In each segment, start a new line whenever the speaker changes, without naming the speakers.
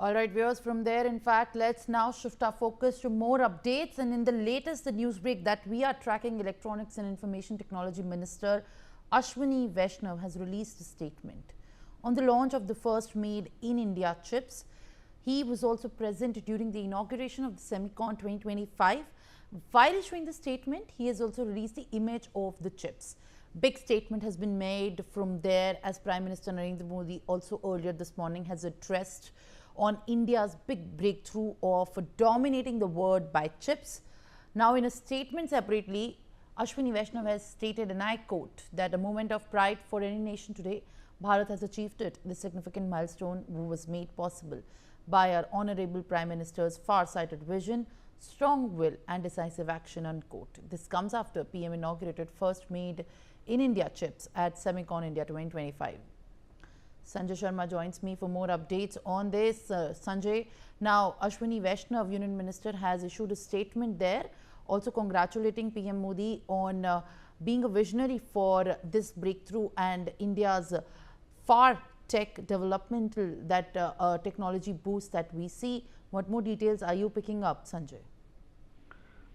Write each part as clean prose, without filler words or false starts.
All right, viewers, from there, in fact, let's now shift our focus to more updates. And in the latest the news break that we are tracking, Electronics and Information Technology Minister Ashwini Vaishnav has released a statement on the launch of the first made in India chips. He was also present during the inauguration of the Semicon 2025. While issuing the statement, he has also released the image of the chips. Big statement has been made from there, as Prime Minister Narendra Modi also earlier this morning has addressed on India's big breakthrough of dominating the world by chips. Now, in a statement separately, Ashwini Vaishnav has stated, and I quote, that a moment of pride for any nation today, Bharat has achieved it. This significant milestone was made possible by our Honorable Prime Minister's far-sighted vision, strong will and decisive action, unquote. This comes after PM inaugurated first made in India chips at Semicon India 2025. Sanjay Sharma joins me for more updates on this. Sanjay, now Ashwini Vaishnav, Union Minister, has issued a statement there, also congratulating PM Modi on being a visionary for this breakthrough and India's far tech developmental technology boost that we see. What more details are you picking up, Sanjay?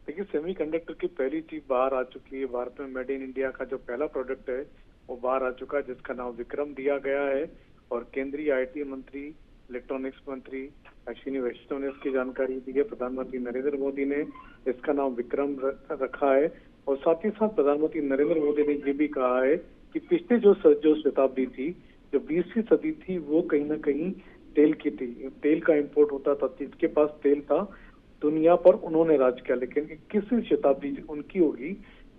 देखिए, semiconductor की पहली चीज बाहर आ चुकी है। भारत में made in India का जो पहला प्रोडक्ट है वो बाहर आ चुका है, जिसका नाम विक्रम दिया गया है। और केंद्रीय आईटी मंत्री, इलेक्ट्रॉनिक्स मंत्री अश्विनी वैष्णव ने इसकी जानकारी दी है। प्रधानमंत्री नरेंद्र मोदी ने इसका नाम विक्रम रखा है। और साथ ही साथ प्रधानमंत्री नरेंद्र मोदी ने ये भी कहा है कि पिछले जो शताब्दी थी, जो 20वीं सदी थी, वो कहीं ना कहीं तेल की थी। तेल का इंपोर्ट होता था, जिसके पास तेल था दुनिया पर उन्होंने राज किया। लेकिन 21वीं शताब्दी उनकी होगी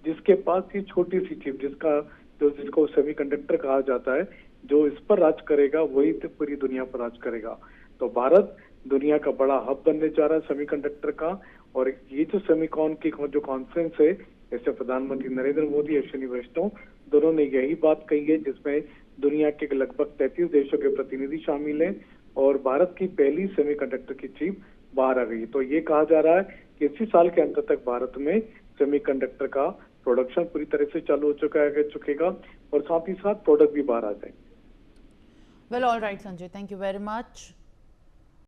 जिसके पास ये छोटी सी चिप, जिसको सेमीकंडक्टर कहा जाता है, जो इस पर राज करेगा वही तो पूरी दुनिया पर राज करेगा। तो भारत दुनिया का बड़ा हब बनने जा रहा है सेमीकंडक्टर का। और ये जो सेमीकॉन की जो कॉन्फ्रेंस है, इससे प्रधानमंत्री नरेंद्र मोदी, अश्विनी वैष्णव दोनों ने यही बात कही है, जिसमें दुनिया के लगभग 33 देशों के प्रतिनिधि शामिल हैं। और भारत की पहली सेमीकंडक्टर की चिप बाहर आ गई। तो ये कहा जा रहा है कि इसी साल के अंत तक भारत में सेमीकंडक्टर का प्रोडक्शन पूरी तरह से चालू हो चुकेगा और साथ ही साथ प्रोडक्ट भी बाहर आ जाएंगे।
Well, all right, Sanjay. Thank you very much.